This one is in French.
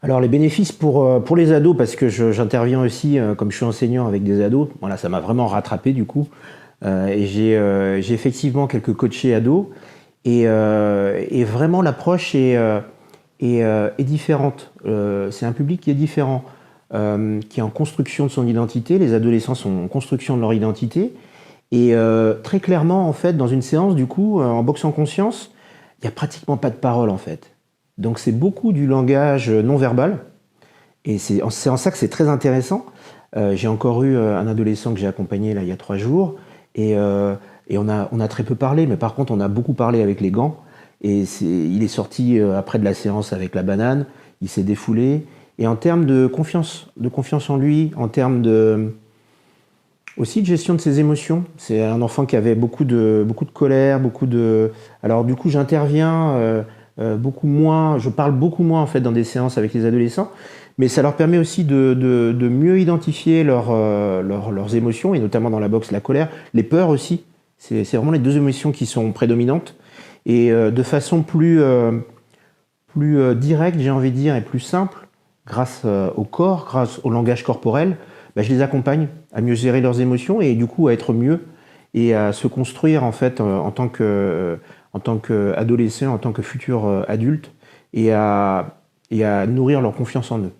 Alors les bénéfices pour les ados, parce que j'interviens aussi, comme je suis enseignant avec des ados, voilà, ça m'a vraiment rattrapé du coup. Et j'ai effectivement quelques coachés ados. Et vraiment l'approche est différente. C'est un public qui est différent, qui est en construction de son identité. Les adolescents sont en construction de leur identité. Et très clairement, en fait, dans une séance, du coup, en boxe en conscience, il n'y a pratiquement pas de parole, en fait. Donc c'est beaucoup du langage non verbal. Et c'est en ça que c'est très intéressant. J'ai encore eu un adolescent que j'ai accompagné là, il y a 3 jours. Et on a très peu parlé, mais par contre, on a beaucoup parlé avec les gants. Et il est sorti après de la séance avec la banane. Il s'est défoulé. Et en termes de confiance en lui, en termes aussi de gestion de ses émotions. C'est un enfant qui avait beaucoup de colère, beaucoup de. Alors du coup, j'interviens beaucoup moins, je parle beaucoup moins en fait dans des séances avec les adolescents, mais ça leur permet aussi de mieux identifier leurs émotions et notamment dans la boxe, la colère, les peurs aussi. C'est vraiment les deux émotions qui sont prédominantes et de façon plus directe, j'ai envie de dire, et plus simple, grâce au corps, grâce au langage corporel, bah, je les accompagne à mieux gérer leurs émotions et du coup à être mieux et à se construire en fait en tant qu'adolescent, en tant que futur adulte et à nourrir leur confiance en eux.